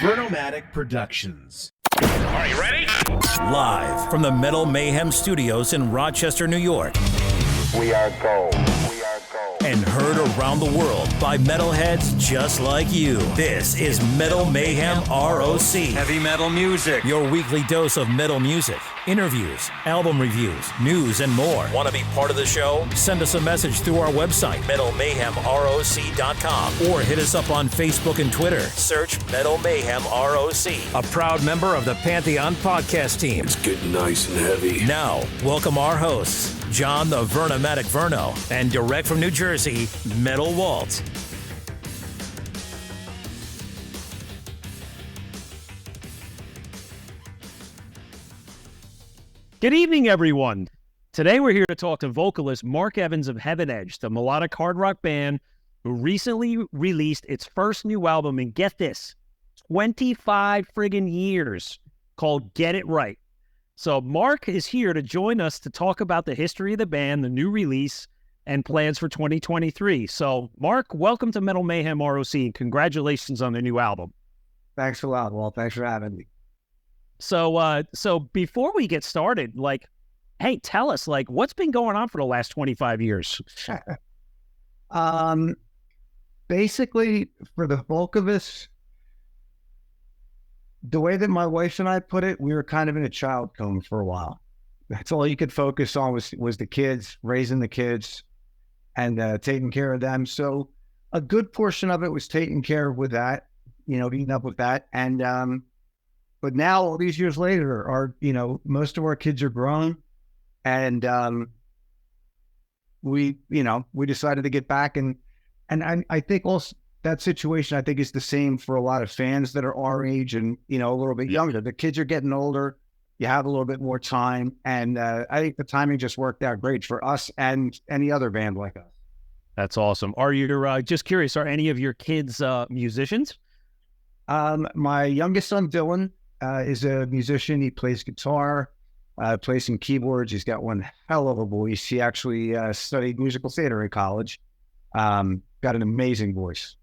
Vernomatic Productions. Are you ready? Live from the Metal Mayhem Studios in Rochester, New York. We are gold. We are gold. And heard around the world by metalheads just like you. This is Metal Mayhem ROC. Heavy metal music. Your weekly dose of metal music, interviews, album reviews, news, and more. Want to be part of the show? Send us a message through our website, metalmayhemroc.com, or hit us up on Facebook and Twitter. Search Metal Mayhem ROC, a proud member of the Pantheon podcast team. It's getting nice and heavy. Now, welcome our hosts, John the Vernomatic Verno, and direct from New Jersey, Metal Walt. Good evening, everyone. Today we're here to talk to vocalist Mark Evans of Heaven Edge, the melodic hard rock band who recently released its first new album in, get this, 25 friggin' years, called Get It Right. So Mark is here to join us to talk about the history of the band, the new release, and plans for 2023. So Mark, welcome to Metal Mayhem ROC, and congratulations on the new album. Thanks a lot, Walt. Thanks for having me. So before we get started, hey, tell us, what's been going on for the last 25 years? Basically, for the bulk of us, the way that my wife and I put it, we were kind of in a child coma for a while. That's all you could focus on was the kids, raising the kids, and taking care of them. So a good portion of it was taken care of with that, eating up with that. And but now, all these years later, most of our kids are grown, and we decided to get back, and I think also that situation, I think, is the same for a lot of fans that are our age and a little bit younger. The kids are getting older, you have a little bit more time, and I think the timing just worked out great for us and any other band like us. That's awesome. Are you just curious? Are any of your kids musicians? My youngest son, Dylan, is a musician. He plays guitar, plays some keyboards. He's got one hell of a voice. He actually studied musical theater in college. Got an amazing voice.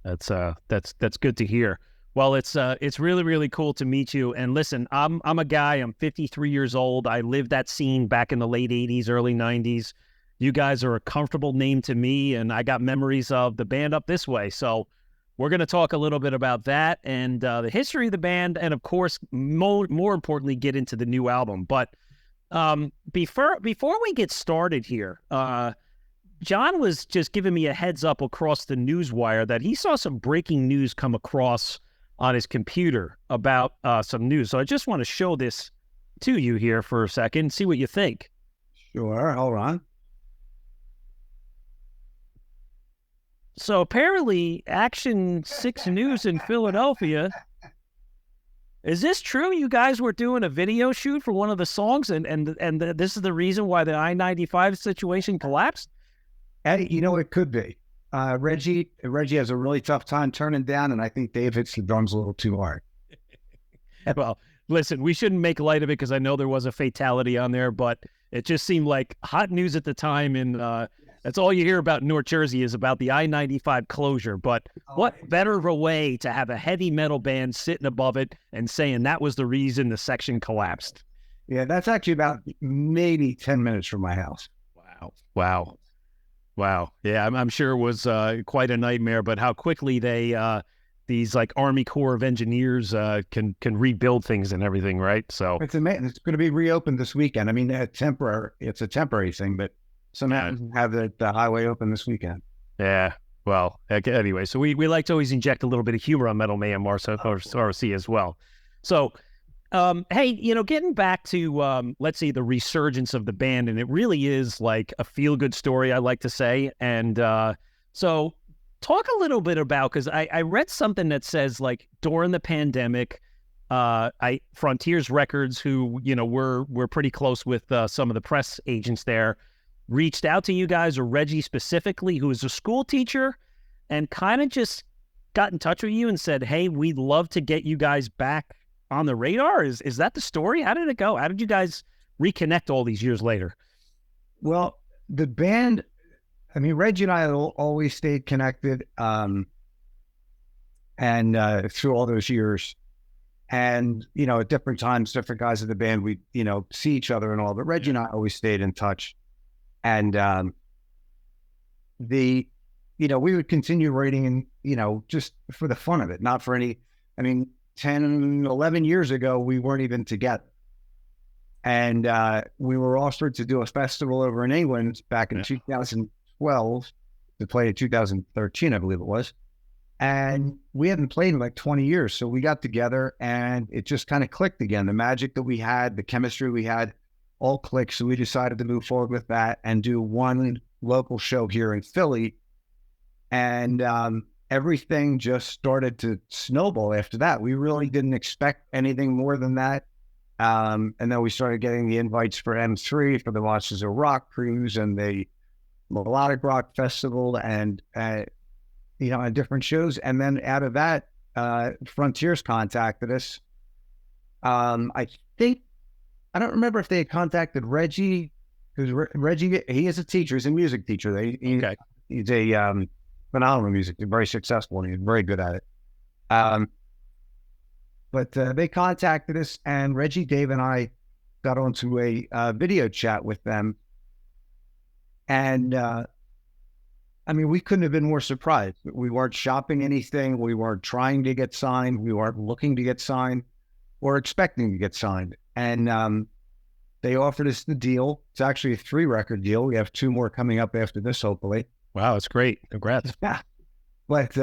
That's good to hear. Well, it's really, really cool to meet you. And listen, I'm a guy. I'm 53 years old. I lived that scene back in the late 80s, early 90s. You guys are a comfortable name to me, and I got memories of the band Up This Way. So we're going to talk a little bit about that and the history of the band, and of course, more importantly, get into the new album. But before we get started here, John was just giving me a heads up across the news wire that he saw some breaking news come across on his computer about some news. So I just want to show this to you here for a second, see what you think. Sure, hold on. So apparently, Action 6 News in Philadelphia. Is this true? You guys were doing a video shoot for one of the songs, and this is the reason why the I-95 situation collapsed? Hey, it could be. Reggie has a really tough time turning down, and I think Dave hits the drums a little too hard. Well, listen, we shouldn't make light of it because I know there was a fatality on there, but it just seemed like hot news at the time, and that's all you hear about in North Jersey is about the I-95 closure. But what better of a way to have a heavy metal band sitting above it and saying that was the reason the section collapsed? Yeah, that's actually about maybe 10 minutes from my house. Wow. Yeah, I'm sure it was quite a nightmare, but how quickly they, these Army Corps of Engineers can rebuild things and everything, right? So it's amazing. It's going to be reopened this weekend. I mean, it's a temporary thing, but somehow have the highway open this weekend. Yeah. Well, anyway, so we like to always inject a little bit of humor on Metal Mayhem ROC as well. So, hey, getting back to, let's say, the resurgence of the band, and it really is like a feel-good story, I like to say. And so talk a little bit about, because I read something that says, during the pandemic, Frontiers Records, who, we're pretty close with some of the press agents there, reached out to you guys, or Reggie specifically, who is a school teacher, and kind of just got in touch with you and said, hey, we'd love to get you guys back on the radar. Is that the story? How did it go? How did you guys reconnect all these years later? Well, the band, Reggie and I always stayed connected. and through all those years. And, you know, at different times, different guys in the band, we, you know, see each other and all, but Reggie and I always stayed in touch. And we would continue writing, and, you know, just for the fun of it, not for any, I mean, 10, 11 years ago, we weren't even together. And we were offered to do a festival over in England back in 2012 to play in 2013, I believe it was. And we hadn't played in like 20 years. So we got together and it just kind of clicked again. The magic that we had, the chemistry we had, all clicked. So we decided to move forward with that and do one local show here in Philly. And everything just started to snowball after that. We really didn't expect anything more than that. And then we started getting the invites for M3, for the Monsters of Rock cruise and the Melodic Rock Festival and, you know, and different shows. And then out of that, Frontiers contacted us. I don't remember if they had contacted Reggie, because Reggie, he is a teacher. He's a music teacher. He's a phenomenal music, very successful, and he's very good at it. But they contacted us, and Reggie, Dave, and I got onto a video chat with them. And I mean, we couldn't have been more surprised. We weren't shopping anything. We weren't trying to get signed. We weren't looking to get signed or expecting to get signed. And they offered us the deal. It's actually a 3-record deal. We have 2 more coming up after this, hopefully. Wow, that's great. Congrats. But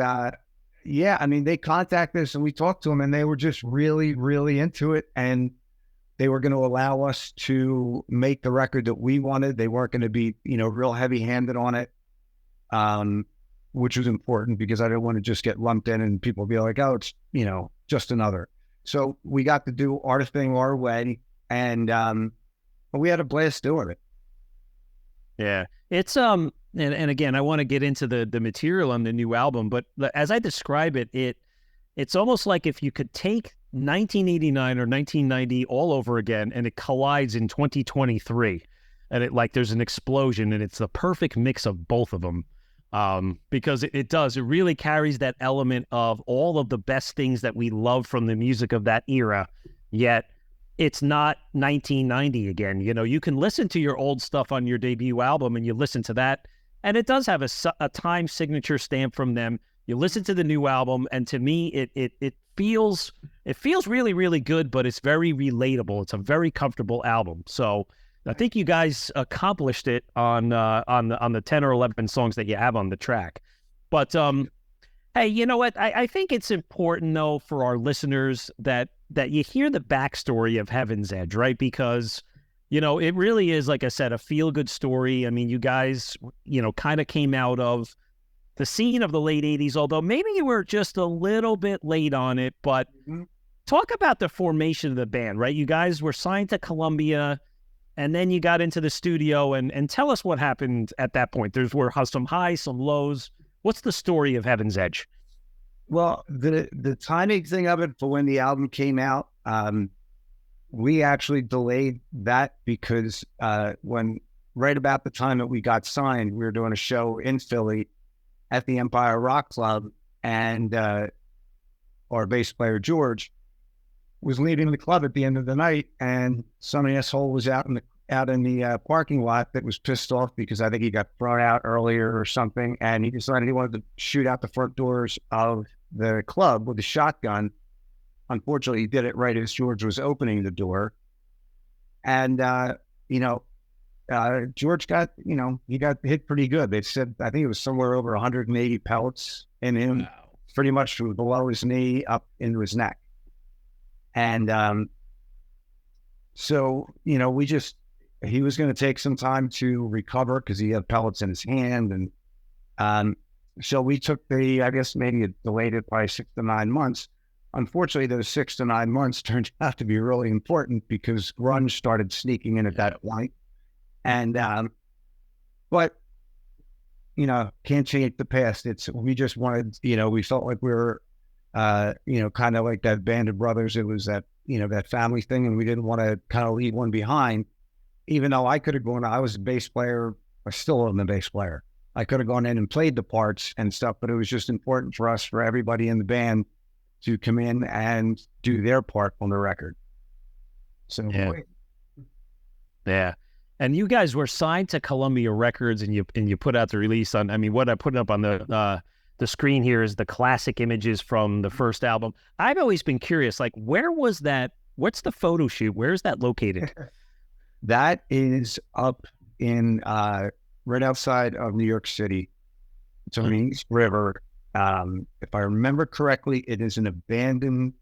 yeah, I mean, they contacted us and we talked to them, and they were just really, really into it. And they were going to allow us to make the record that we wanted. They weren't going to be, you know, real heavy-handed on it, which was important because I didn't want to just get lumped in and people be like, oh, it's, you know, just another. So we got to do our thing our way, and we had a blast doing it. Yeah, it's and again, I want to get into the material on the new album, but as I describe it, it's almost like if you could take 1989 or 1990 all over again, and it collides in 2023, and it like there's an explosion, and it's the perfect mix of both of them, because it really carries that element of all of the best things that we love from the music of that era, yet it's not 1990 again. You know, you can listen to your old stuff on your debut album and you listen to that, and it does have a time signature stamp from them. You listen to the new album, and to me, it feels really, really good, but it's very relatable. It's a very comfortable album. So I think you guys accomplished it on the 10 or 11 songs that you have on the track. But hey, you know what? I think it's important, though, for our listeners that you hear the backstory of Heaven's Edge, right? Because, you know, it really is, like I said, a feel-good story. I mean, you guys, you know, kind of came out of the scene of the late 80s, although maybe you were just a little bit late on it. But talk about the formation of the band, right? You guys were signed to Columbia, and then you got into the studio, and tell us what happened at that point. There were some highs, some lows. What's the story of Heaven's Edge? Well, the timing thing of it for when the album came out, we actually delayed that because right about the time that we got signed, we were doing a show in Philly at the Empire Rock Club, and our bass player, George, was leaving the club at the end of the night, and some asshole was out in the parking lot that was pissed off because I think he got thrown out earlier or something, and he decided he wanted to shoot out the front doors of the club with a shotgun. Unfortunately, he did it right as George was opening the door, and George got, he got hit pretty good. They said, I think it was somewhere over 180 pellets in him, pretty much from below his knee up into his neck. And so, he was going to take some time to recover because he had pellets in his hand. And so we took maybe it delayed it by 6 to 9 months. Unfortunately, those 6 to 9 months turned out to be really important because grunge started sneaking in at that point. And, but, can't change the past. We just wanted, we felt like we were, kind of like that band of brothers. It was that, that family thing. And we didn't want to kind of leave one behind, even though I could have gone, I was a bass player. I still am a bass player. I could have gone in and played the parts and stuff, but it was just important for us, for everybody in the band to come in and do their part on the record. So, yeah. And you guys were signed to Columbia Records, and you put out the release on. I mean, what I put up on the screen here is the classic images from the first album. I've always been curious, like, where was that? What's the photo shoot? Where is that located? That is up in right outside of New York City. It's on the East River. If I remember correctly, it is an abandoned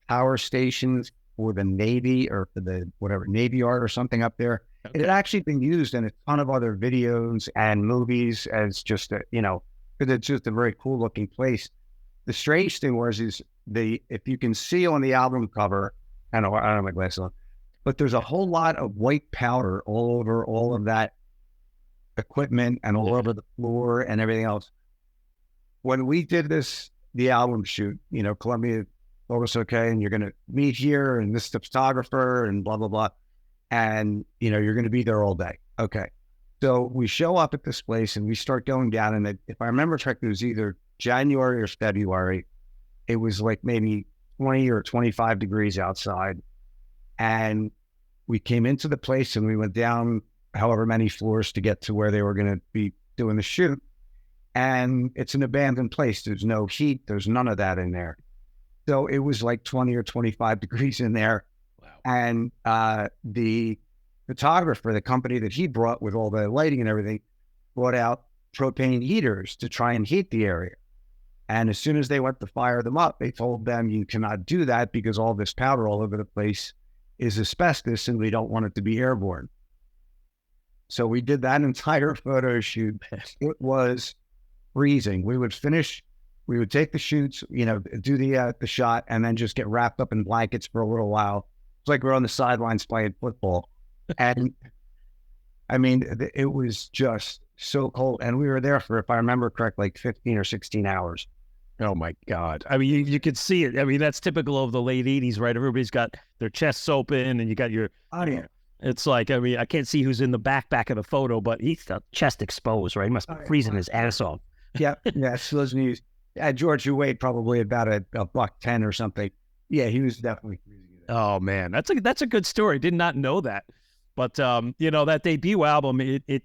power station for the Navy, or for the whatever Navy Yard or something up there. Okay. It had actually been used in a ton of other videos and movies as just a, because it's just a very cool looking place. The strange thing is if you can see on the album cover, I don't have my glasses on, but there's a whole lot of white powder all over all of that equipment and all over the floor and everything else. When we did the album shoot, Columbia told us, okay, and you're going to meet here and this photographer and blah, blah, blah. And, you're going to be there all day. Okay. So we show up at this place and we start going down. And if I remember correctly, it was either January or February. It was like maybe 20 or 25 degrees outside. And we came into the place and we went down however many floors to get to where they were going to be doing the shoot. And it's an abandoned place. There's no heat. There's none of that in there. So it was like 20 or 25 degrees in there. Wow. And the photographer, the company that he brought with all the lighting and everything, brought out propane heaters to try and heat the area. And as soon as they went to fire them up, they told them, you cannot do that because all this powder all over the place is asbestos and we don't want it to be airborne. So we did that entire photo shoot. It was freezing. We would take the shoots, do the shot, and then just get wrapped up in blankets for a little while. It's like we're on the sidelines playing football. And I mean, it was just so cold. And we were there for, if I remember correctly, like 15 or 16 hours. Oh my God. I mean, you could see it. I mean, that's typical of the late 80s, right? Everybody's got their chests open and you got your, it's like, I mean, I can't see who's in the back of the photo, but he's got chest exposed, right? He must be freezing his ass off. Yeah. So those news. George, who weighed probably about a $110 or something. Yeah, he was definitely freezing. Oh man, that's a good story. Did not know that. But that debut album, it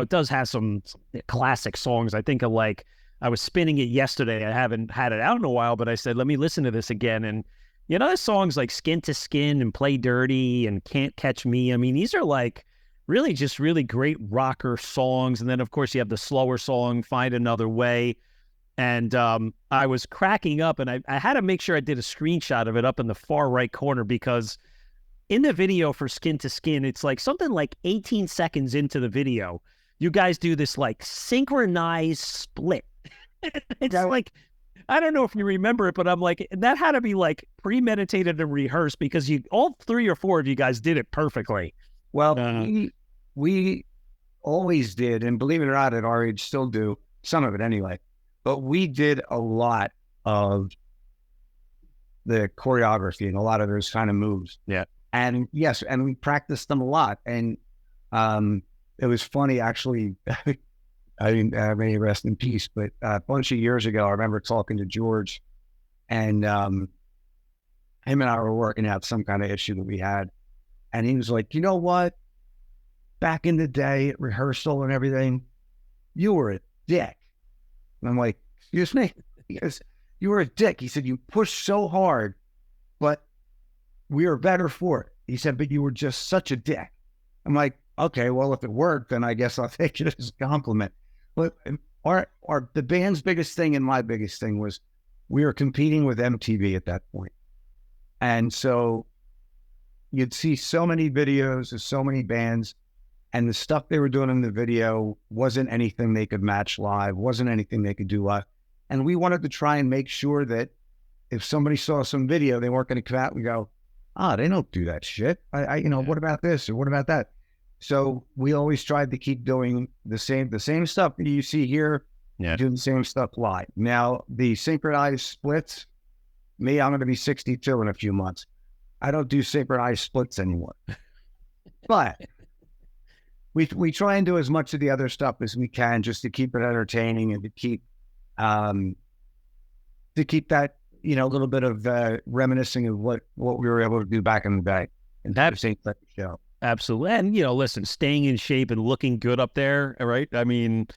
does have some classic songs. I think I was spinning it yesterday. I haven't had it out in a while, but I said, let me listen to this again. And there's songs like Skin to Skin and Play Dirty and Can't Catch Me. I mean, these are like really just really great rocker songs. And then of course you have the slower song, Find Another Way. And I was cracking up, and I had to make sure I did a screenshot of it up in the far right corner, because in the video for Skin to Skin, it's like something like 18 seconds into the video, you guys do this like synchronized split. It's like, I don't know if you remember it, but I'm like, that had to be like premeditated and rehearsed, because all 3 or 4 of you guys did it perfectly. Well, we always did, and believe it or not, at our age still do, some of it anyway. But we did a lot of the choreography and a lot of those kind of moves. Yeah. And yes, and we practiced them a lot. And it was funny, actually. I mean, may he rest in peace. But a bunch of years ago, I remember talking to George, and him and I were working out some kind of issue that we had. And he was like, you know what? Back in the day at rehearsal and everything, you were a dick. And I'm like, excuse me? He goes, you were a dick. He said, you pushed so hard, but we were better for it. He said, but you were just such a dick. I'm like, okay, well, if it worked, then I guess I'll take it as a compliment. But the band's biggest thing and my biggest thing was we were competing with MTV at that point. And so you'd see so many videos of so many bands, and the stuff they were doing in the video wasn't anything they could match live, wasn't anything they could do live. And we wanted to try and make sure that if somebody saw some video, they weren't going to come out and go, they don't do that shit. What about this or what about that? So we always tried to keep doing the same stuff that you see here, doing the same stuff live. Now, the synchronized splits, I'm going to be 62 in a few months. I don't do synchronized splits anymore. But we try and do as much of the other stuff as we can just to keep it entertaining and to keep that, you know, a little bit of reminiscing of what we were able to do back in the day. And that same type of show. Absolutely. And, you know, listen, staying in shape and looking good up there, right? I mean,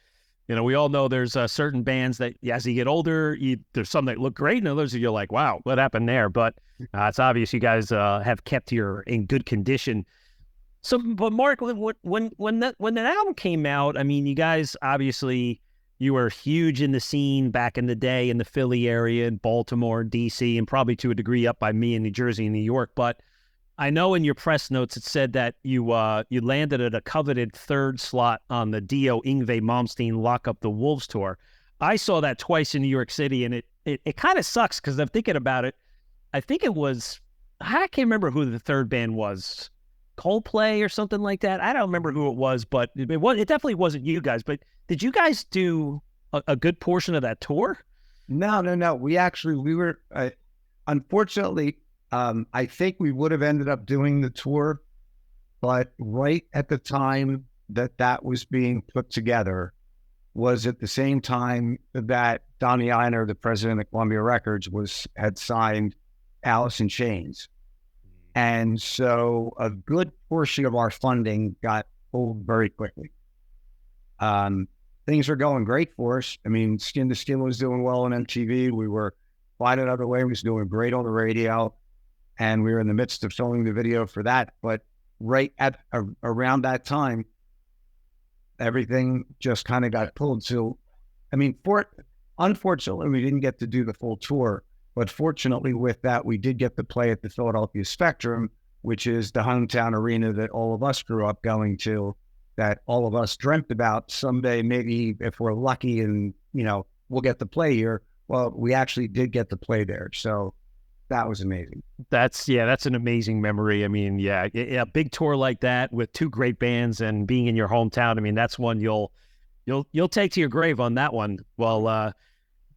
you know, we all know there's certain bands that as you get older, there's some that look great and others that you're like, wow, what happened there? But it's obvious you guys have kept in good condition. So, but Mark, when that album came out, I mean, you guys obviously, you were huge in the scene back in the day in the Philly area, in Baltimore, D.C., and probably to a degree up by me in New Jersey and New York. But I know in your press notes it said that you landed at a coveted third slot on the Dio Yngwie Malmsteen Lock Up the Wolves tour. I saw that twice in New York City, and it kind of sucks because I'm thinking about it. I think it was, I can't remember who the third band was, Coldplay or something like that. I don't remember who it was, but it definitely wasn't you guys. But did you guys do a good portion of that tour? No. We were, unfortunately, I think we would have ended up doing the tour, but right at the time that was being put together was at the same time that Donnie Ienner, the president of Columbia Records, had signed Alice in Chains. And so a good portion of our funding got pulled very quickly. Things were going great for us. I mean, Skin to Skin was doing well on MTV. We were Finding Another Way was doing great on the radio. And we were in the midst of filming the video for that. But right at around that time, everything just kind of got pulled. So, I mean, unfortunately, we didn't get to do the full tour. But fortunately with that, we did get to play at the Philadelphia Spectrum, which is the hometown arena that all of us grew up going to, that all of us dreamt about someday, maybe if we're lucky and, you know, we'll get to play here. Well, we actually did get to play there. So that was amazing. That's an amazing memory. I mean, a big tour like that with two great bands and being in your hometown. I mean, that's one you'll take to your grave on that one. Well,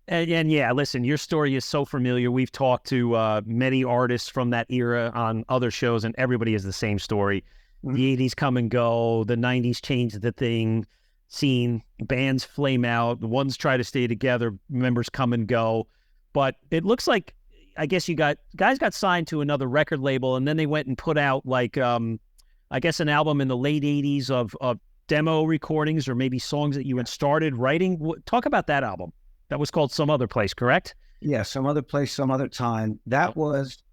and yeah, listen, your story is so familiar. We've talked to many artists from that era on other shows, and everybody has the same story. Mm-hmm. The 80s come and go. The 90s change the scene. Bands flame out. The ones try to stay together. Members come and go. But it looks like, I guess guys got signed to another record label, and then they went and put out like, I guess an album in the late 80s of demo recordings or maybe songs that you had started writing. Talk about that album. That was called Some Other Place, correct? Yeah, Some Other Place, Some Other Time. That was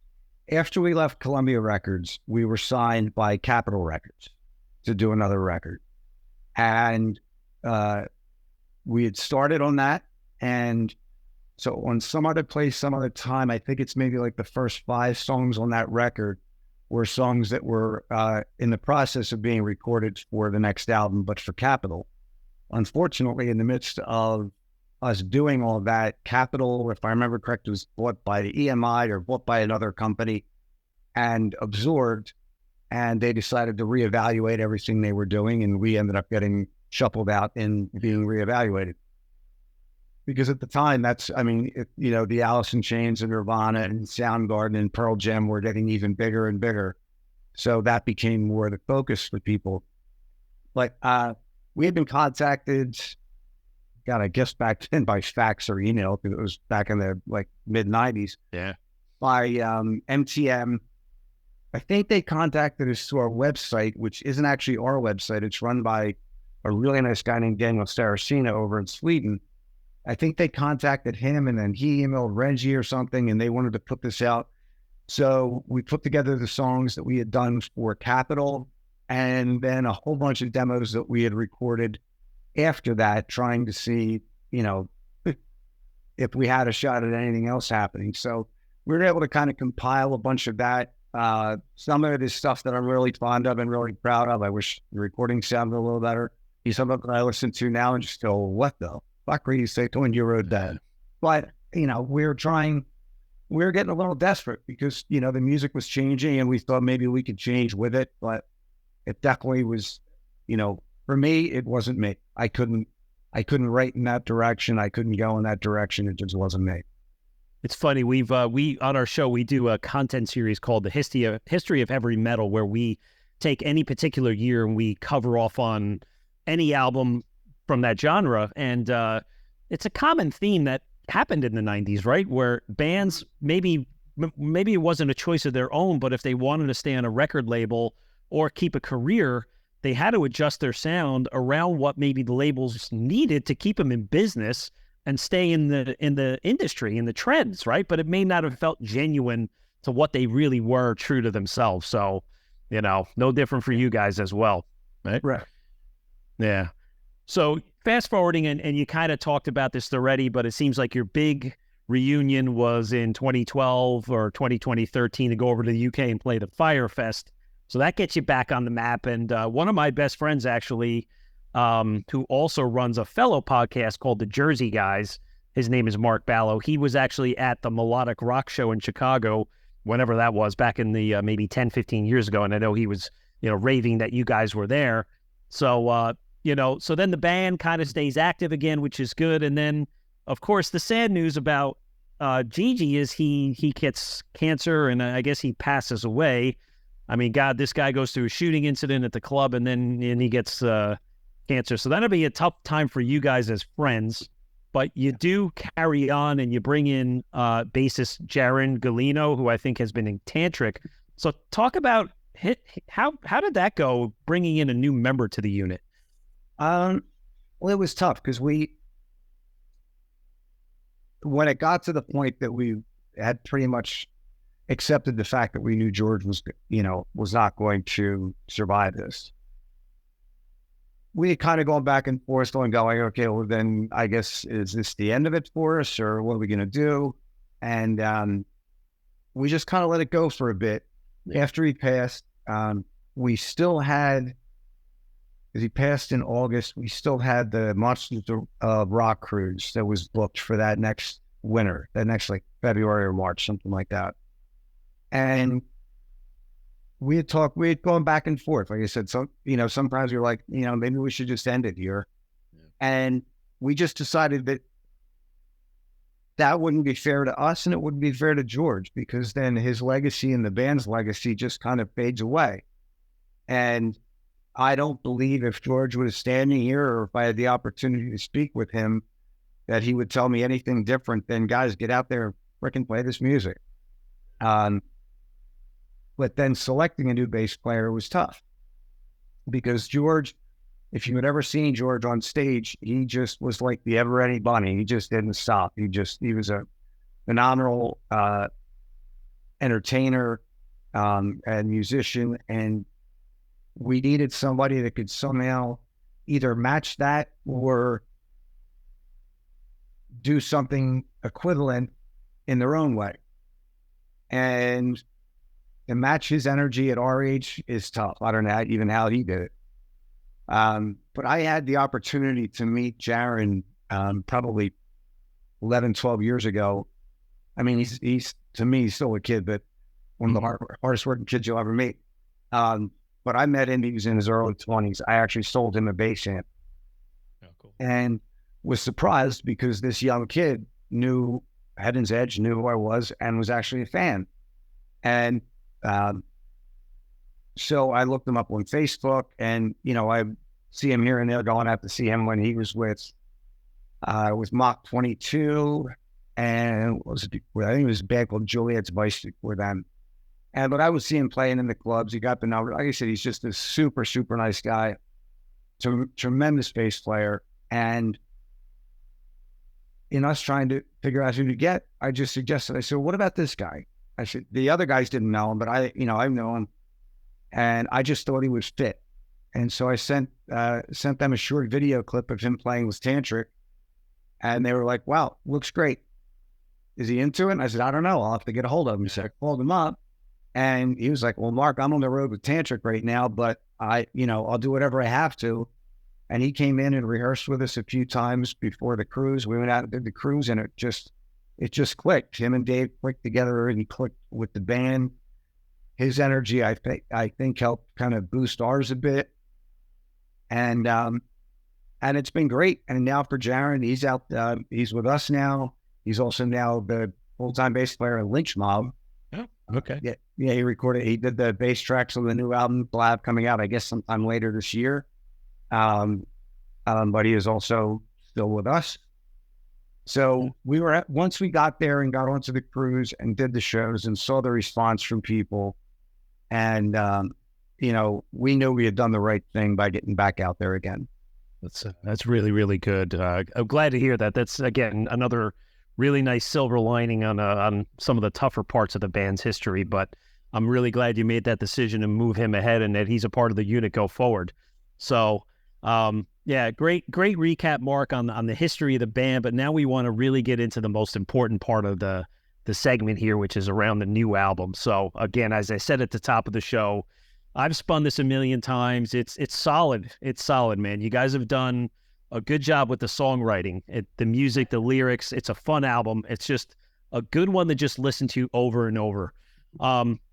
after we left Columbia Records. We were signed by Capitol Records to do another record. And we had started on that. And so on Some Other Place, Some Other Time, I think it's maybe like the first 5 songs on that record were songs that were in the process of being recorded for the next album, but for Capitol. Unfortunately, in the midst of us doing all that, Capitol, if I remember correctly, was bought by the EMI or bought by another company and absorbed, and they decided to reevaluate everything they were doing, and we ended up getting shuffled out and being reevaluated. Because at the time, the Alice in Chains and Nirvana and Soundgarden and Pearl Jam were getting even bigger and bigger. So that became more the focus for people. But we had been contacted, God, I guess back then by fax or email, because it was back in the mid-90s. Yeah. By MTM. I think they contacted us through our website, which isn't actually our website. It's run by a really nice guy named Daniel Starosina over in Sweden. I think they contacted him, and then he emailed Renji or something, and they wanted to put this out. So we put together the songs that we had done for Capitol, and then a whole bunch of demos that we had recorded after that, trying to see, if we had a shot at anything else happening. So we were able to kind of compile a bunch of that. Some of it is stuff that I'm really fond of and really proud of. I wish the recording sounded a little better. He's something that I listen to now and just go, what the fuck were you saying when you wrote that? But, we were getting a little desperate because, the music was changing and we thought maybe we could change with it. But it definitely was, for me, it wasn't me. I couldn't write in that direction. I couldn't go in that direction. It just wasn't me. It's funny. We on our show, we do a content series called The History of Heavy Metal, where we take any particular year and we cover off on any album from that genre. And it's a common theme that happened in the 90s, right? Where bands, maybe it wasn't a choice of their own, but if they wanted to stay on a record label or keep a career, they had to adjust their sound around what maybe the labels needed to keep them in business and stay in the industry, in the trends, right? But it may not have felt genuine to what they really were, true to themselves. So, no different for you guys as well, right? Right. Yeah. So fast forwarding, and you kind of talked about this already, but it seems like your big reunion was in 2012 or 2013 to go over to the UK and play the Firefest. So that gets you back on the map. And one of my best friends, actually, who also runs a fellow podcast called The Jersey Guys, his name is Mark Ballo. He was actually at the Melodic Rock Show in Chicago, whenever that was, back in the maybe 10, 15 years ago. And I know he was, raving that you guys were there. So, so then the band kind of stays active again, which is good. And then, of course, the sad news about Gigi is he gets cancer, and I guess he passes away. I mean, God, this guy goes through a shooting incident at the club, and he gets cancer. So that'll be a tough time for you guys as friends. But you do carry on, and you bring in bassist Jaron Galino, who I think has been in Tantric. So talk about how did that go, bringing in a new member to the unit? Well, it was tough because when it got to the point that we had pretty much accepted the fact that we knew George was not going to survive this, we had kind of gone back and forth going, okay, well then I guess, is this the end of it for us, or what are we going to do? And we just kind of let it go for a bit. After he passed, we still had, because he passed in August, we still had the Monsters of Rock cruise that was booked for that next winter, that next like February or March, something like that. And we had gone back and forth. Like I said, sometimes you're like, maybe we should just end it here. Yeah. And we just decided that wouldn't be fair to us, and it wouldn't be fair to George, because then his legacy and the band's legacy just kind of fades away. And I don't believe if George was standing here, or if I had the opportunity to speak with him, that he would tell me anything different than, guys, get out there and frickin' play this music. But then selecting a new bass player was tough, because George, if you had ever seen George on stage, he just was like the ever-ready bunny. He just didn't stop. He was a phenomenal entertainer and musician, and we needed somebody that could somehow either match that or do something equivalent in their own way. And to match his energy at our age is tough. I don't know even how he did it. But I had the opportunity to meet Jaron probably 11, 12 years ago. I mean, he's to me, he's still a kid, but one of the hardest working kids you'll ever meet. But I met him, he was in his early 20s. I actually sold him a bass amp. Oh, cool. And was surprised because this young kid knew Heaven's Edge, knew who I was, and was actually a fan. And so I looked him up on Facebook, and, I see him here and there going out to see him when he was with Mach 22, and I think it was a band called Juliet's Vice for them. But I would see him playing in the clubs. He got the number. Like I said, he's just a super, super nice guy. Tremendous bass player. And in us trying to figure out who to get, I just suggested, I said, what about this guy? I said, the other guys didn't know him, but I know him. And I just thought he was fit. And so I sent them a short video clip of him playing with Tantric. And they were like, wow, looks great. Is he into it? And I said, I don't know. I'll have to get a hold of him. So I called him up. And he was like, well, Mark, I'm on the road with Tantric right now, but I'll do whatever I have to. And he came in and rehearsed with us a few times before the cruise. We went out and did the cruise, and it just clicked. Him and Dave clicked together, and he clicked with the band. His energy, I think helped kind of boost ours a bit. And it's been great. And now for Jaron, he's out, he's with us now. He's also now the full-time bass player at Lynch Mob. Okay. Yeah, he did the bass tracks on the new album, Blab, coming out, I guess, sometime later this year. But he is also still with us. So once we got there and got onto the cruise and did the shows and saw the response from people, and we knew we had done the right thing by getting back out there again. That's really, really good. I'm glad to hear that. That's, again, another really nice silver lining on some of the tougher parts of the band's history. But I'm really glad you made that decision to move him ahead and that he's a part of the unit go forward. So, yeah, great recap, Mark, on the history of the band. But now we want to really get into the most important part of the segment here, which is around the new album. So, again, as I said at the top of the show, I've spun this a million times. It's solid. It's solid, man. You guys have done a good job with the songwriting, the music, the lyrics. It's a fun album. It's just a good one to just listen to over and over.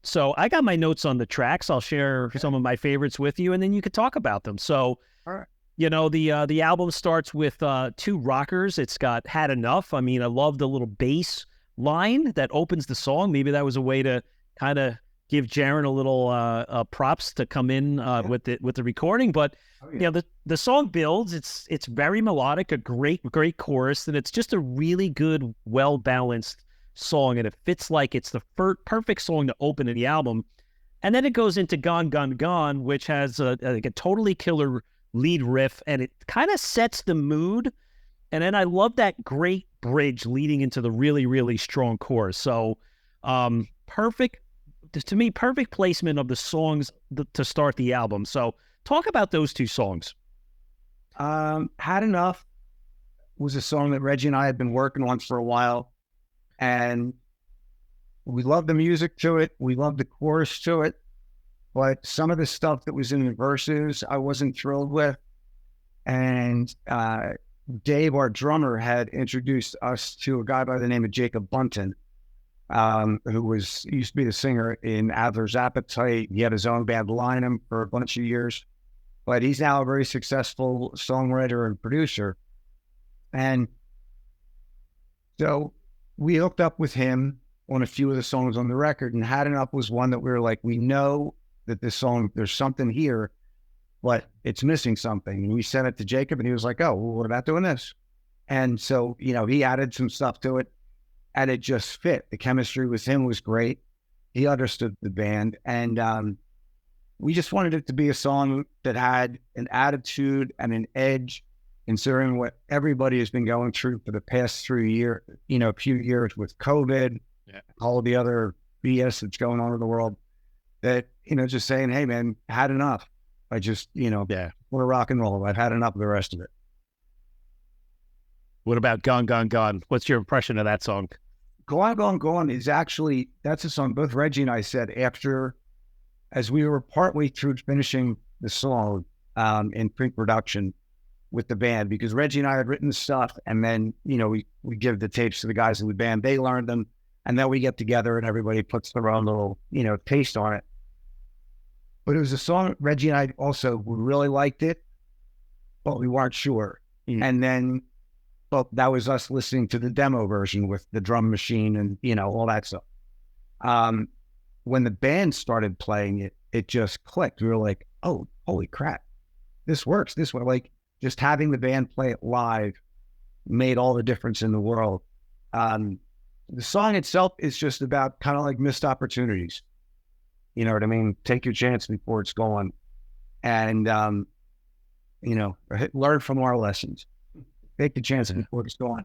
So I got my notes on the tracks. I'll share some of my favorites with you, and then you could talk about them. So, all right. The album starts with two rockers. It's got Had Enough. I mean, I love the little bass line that opens the song. Maybe that was a way to kind of give Jaron a little props to come in with the recording. But the song builds. It's very melodic, a great chorus, and it's just a really good, well balanced song, and it fits like it's the perfect song to open in the album. And then it goes into Gone, Gone, Gone, which has a totally killer lead riff, and it kind of sets the mood. And then I love that great bridge leading into the really, really strong chorus. So perfect placement of the songs to start the album. So talk about those two songs. Had Enough was a song that Reggie and I had been working on for a while, and we loved the music to it. We loved the chorus to it, but some of the stuff that was in the verses I wasn't thrilled with. And Dave, our drummer, had introduced us to a guy by the name of Jacob Bunton, who used to be the singer in Adler's Appetite. He had his own band, Lynam, for a bunch of years, but he's now a very successful songwriter and producer. And so we hooked up with him on a few of the songs on the record, and Had Enough was one that we were like, we know that this song, there's something here, but it's missing something. And we sent it to Jacob, and he was like, oh, well, what about doing this? And so, he added some stuff to it, and it just fit. The chemistry with him was great. He understood the band, and we just wanted it to be a song that had an attitude and an edge, considering what everybody has been going through for the past few years with COVID, all the other BS that's going on in the world, that, just saying, hey, man, had enough. I just, we're rock and roll. I've had enough of the rest of it. What about Gone, Gone, Gone? What's your impression of that song? Gone, Gone, Gone is actually, that's a song both Reggie and I said as we were partway through finishing the song in pre-production with the band, because Reggie and I had written stuff, and then, we give the tapes to the guys in the band, they learned them, and then we get together and everybody puts their own little, taste on it. But it was a song Reggie and I also really liked it, but we weren't sure. And then, that was us listening to the demo version with the drum machine and, all that stuff. When the band started playing it, it just clicked. We were like, oh, holy crap, this works this way. Like, just having the band play it live made all the difference in the world. The song itself is just about kind of like missed opportunities. You know what I mean? Take your chance before it's gone. And, learn from our lessons. Take the chance before it's gone.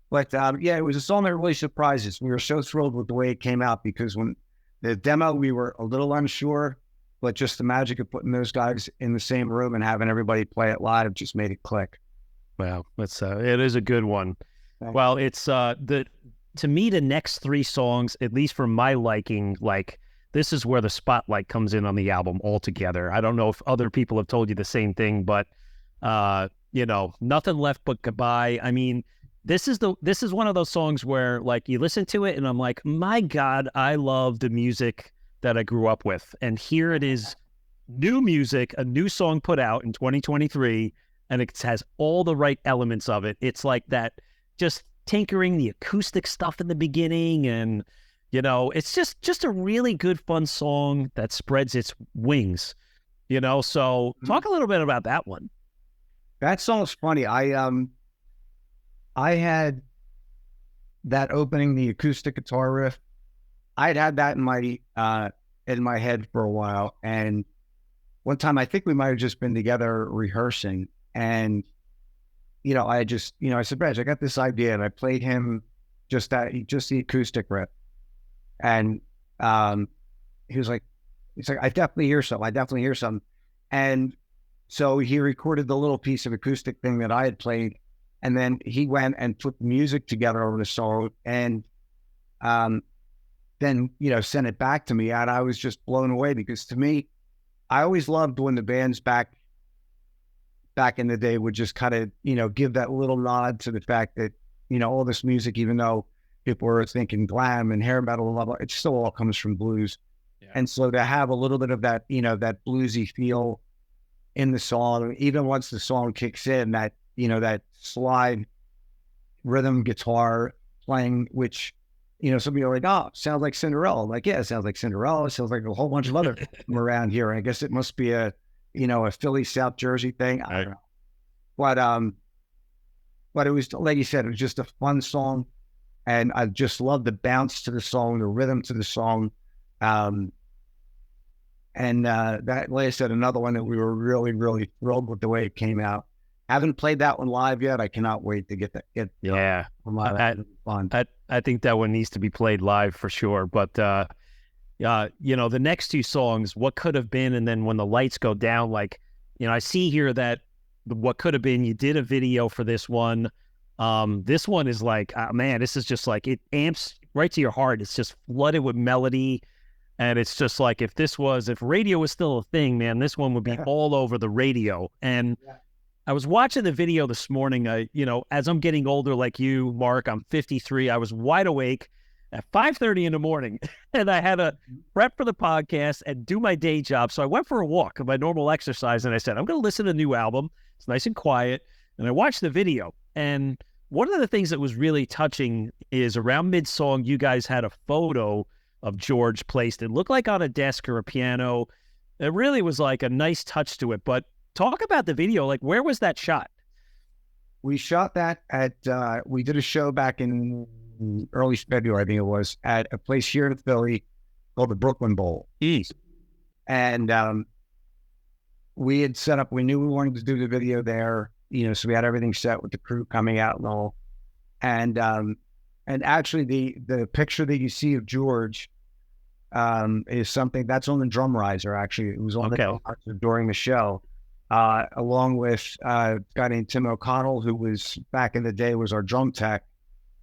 But, it was a song that really surprised us. We were so thrilled with the way it came out, because when the demo, we were a little unsure, but just the magic of putting those guys in the same room and having everybody play it live just made it click. Wow. It is a good one. Well, it's, to me, the next three songs, at least for my liking, like, this is where the spotlight comes in on the album altogether. I don't know if other people have told you the same thing, but, Nothing Left But Goodbye. I mean, this is one of those songs where, like, you listen to it and I'm like, my God, I love the music that I grew up with. And here it is, new music, a new song put out in 2023, and it has all the right elements of it. It's like that, just tinkering the acoustic stuff in the beginning, and It's just a really good, fun song that spreads its wings, So talk a little bit about that one. That song's funny. I had that opening, the acoustic guitar riff. I'd had that in my head for a while, and one time I think we might have just been together rehearsing, and I said, Reg, I got this idea, and I played him just the acoustic riff, and he's like, I definitely hear something, and so he recorded the little piece of acoustic thing that I had played, and then he went and put music together over the song, and then sent it back to me, and I was just blown away, because to me, I always loved when the bands back in the day would just kind of give that little nod to the fact that all this music, even though people were thinking glam and hair metal and blah blah, it still all comes from blues. Yeah. And so to have a little bit of that that bluesy feel in the song, even once the song kicks in, that that slide rhythm guitar playing, which some people are like, oh, sounds like Cinderella. I'm like, yeah, it sounds like Cinderella. It sounds like a whole bunch of other from around here. And I guess it must be a Philly, South Jersey thing. I don't know. But it was, like you said, it was just a fun song. And I just loved the bounce to the song, the rhythm to the song. And that, like I said, another one that we were really, really thrilled with the way it came out. Haven't played that one live yet. I cannot wait to get that. Yeah. Fun. I think that one needs to be played live for sure. But, the next two songs, What Could Have Been, and then When the Lights Go Down, I see here that What Could Have Been, you did a video for this one. This one is man, this is just it amps right to your heart. It's just flooded with melody. And it's just if radio was still a thing, man, this one would be all over the radio. And I was watching the video this morning, as I'm getting older like you, Mark, I'm 53. I was wide awake at 5:30 in the morning, and I had to prep for the podcast and do my day job. So I went for a walk, my normal exercise, and I said, I'm going to listen to the new album. It's nice and quiet. And I watched the video. And one of the things that was really touching is around mid-song, you guys had a photo of George placed. It looked like on a desk or a piano. It really was a nice touch to it. But talk about the video. Where was that shot? We shot that we did a show back in early February, I think it was, at a place here in Philly called the Brooklyn Bowl. East. And we had set up, we knew we wanted to do the video there, so we had everything set with the crew coming out and all. And actually the picture that you see of George is something that's on the drum riser, actually. It was on the drum riser during the show. Along with a guy named Tim O'Connell, who was back in the day was our drum tech,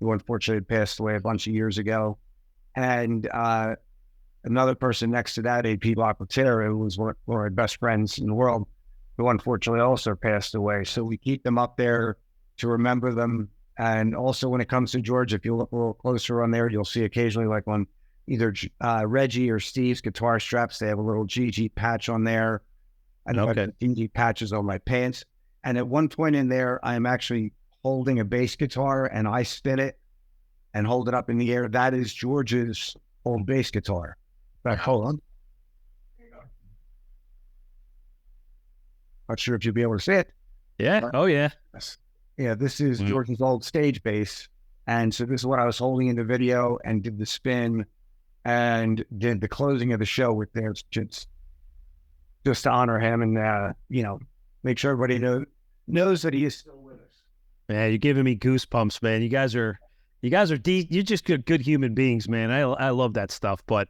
who unfortunately passed away a bunch of years ago, and another person next to that, AP Lacquetera, who was one of our best friends in the world, who unfortunately also passed away. So we keep them up there to remember them. And also when it comes to George, if you look a little closer on there, you'll see occasionally on either Reggie or Steve's guitar straps, they have a little GG patch on there. I know I have GG patches on my pants. And at one point in there, I am actually holding a bass guitar and I spin it and hold it up in the air. That is George's old bass guitar. But hold on. Not sure if you'll be able to see it. Yeah. Oh, yeah. Yeah, this is George's old stage bass. And so this is what I was holding in the video and did the spin and did the closing of the show with there. Just to honor him and, make sure everybody knows that he is still with us. Man, you're giving me goosebumps, man. You guys are you're just good human beings, man. I love that stuff. But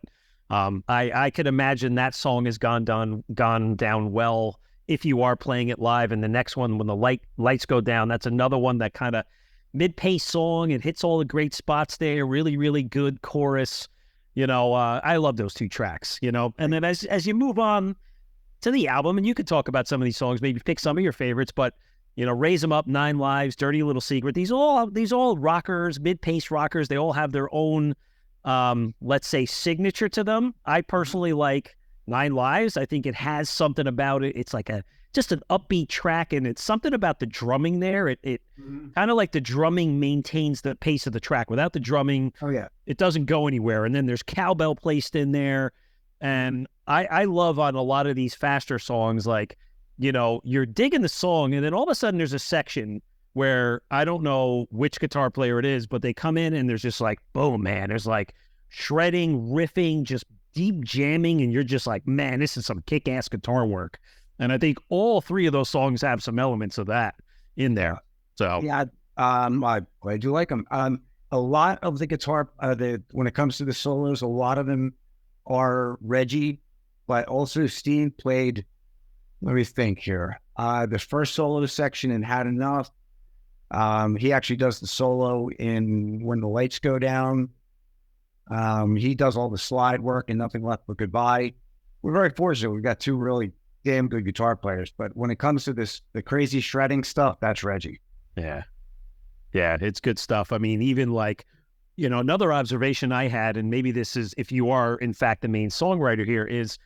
I could imagine that song has gone down well if you are playing it live. And the next one, When the Lights Go Down, that's another one that kind of mid-pace song. It hits all the great spots there. Really, really good chorus. I love those two tracks, And then as you move on to the album, and you could talk about some of these songs, maybe pick some of your favorites, but Raise 'Em Up, 9 Lives, Dirty Little Secret, these all rockers, mid-pace rockers. They all have their own, let's say, signature to them. I personally like 9 Lives. I think it has something about it. It's like a just an upbeat track, and it's something about the drumming there. It kind of like the drumming maintains the pace of the track. Without the drumming, it doesn't go anywhere. And then there's cowbell placed in there. And I love on a lot of these faster songs, like, you know, you're digging the song, and then all of a sudden there's a section where I don't know which guitar player it is, but they come in and there's just like, boom, man, there's like shredding, riffing, just deep jamming, and you're just like, man, this is some kick-ass guitar work. And I think all three of those songs have some elements of that in there. So yeah, I do like them. A lot of the guitar, when it comes to the solos, a lot of them are Reggie, but also Steve played. Let me think here. The first solo section in Had Enough. He actually does the solo in When the Lights Go Down. He does all the slide work in Nothing Left But Goodbye. We're very fortunate. We've got two really damn good guitar players, but when it comes to the crazy shredding stuff, that's Reggie. Yeah, it's good stuff. I mean, even like, you know, another observation I had, and maybe this is if you are in fact the main songwriter here, is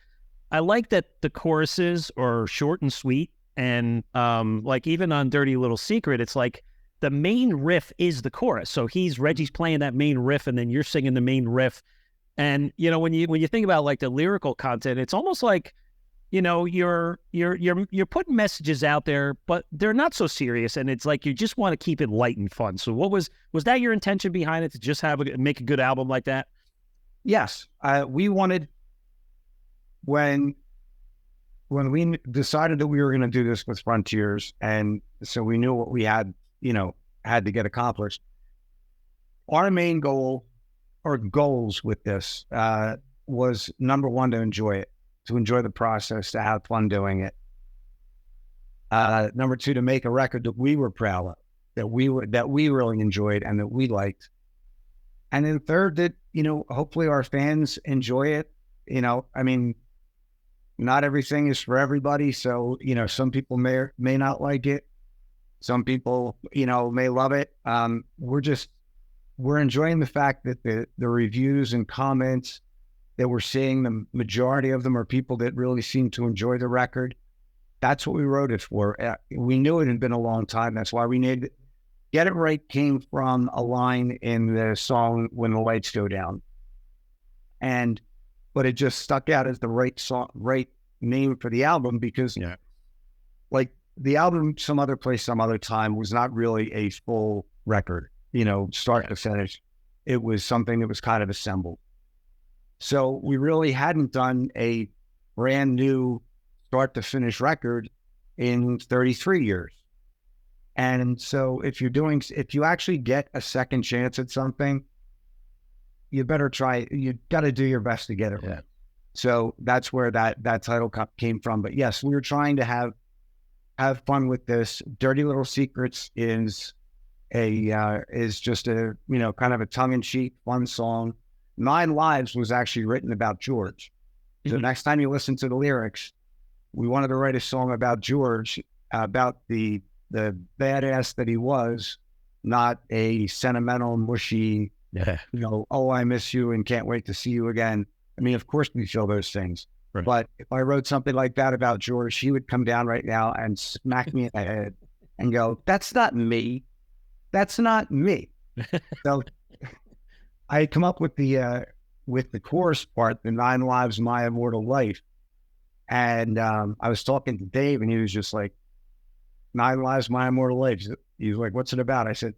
I like that the choruses are short and sweet, and like even on Dirty Little Secret, it's like the main riff is the chorus. So Reggie's playing that main riff, and then you're singing the main riff. And you know, when you think about like the lyrical content, it's almost like, you know, you're putting messages out there, but they're not so serious, and it's like you just want to keep it light and fun. So was that your intention behind it, to just make a good album like that? Yes, we wanted, when we decided that we were going to do this with Frontiers, and so we knew what we had to get accomplished. Our main goal or goals with this was, number one, to enjoy it. To enjoy the process, to have fun doing it. Number two, to make a record that we were proud of, that we really enjoyed and that we liked. And then third, that, you know, hopefully our fans enjoy it. You know, I mean, not everything is for everybody. So, you know, some people may not like it. Some people, you know, may love it. We're enjoying the fact that the reviews and comments that we're seeing, the majority of them are people that really seem to enjoy the record. That's what we wrote it for. We knew it had been a long time. That's why we needed Get It Right came from a line in the song When the Lights Go Down. But it just stuck out as the right song, right name for the album, because like the album Some Other Place, Some Other Time was not really a full record, you know, start to finish. It was something that was kind of assembled. So we really hadn't done a brand new start to finish record in 33 years. And so if you actually get a second chance at something, you better try, you got to do your best to get it right. So that's where that title came from. But yes, we were trying to have fun with this. Dirty Little Secrets is just a, you know, kind of a tongue-in-cheek fun song. 9 Lives was actually written about George. So next time you listen to the lyrics, we wanted to write a song about George, about the badass that he was, not a sentimental, mushy, you know, oh, I miss you and can't wait to see you again. I mean, of course we feel those things. Right. But if I wrote something like that about George, he would come down right now and smack me in the head and go, that's not me. That's not me. So I had come up with the chorus part, the 9 Lives, My Immortal Life. And I was talking to Dave, and he was just like, 9 Lives, My Immortal Life. He was like, what's it about? I said,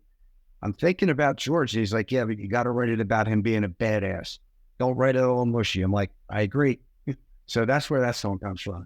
I'm thinking about George. He's like, yeah, but you got to write it about him being a badass. Don't write it all mushy. I'm like, I agree. So that's where that song comes from.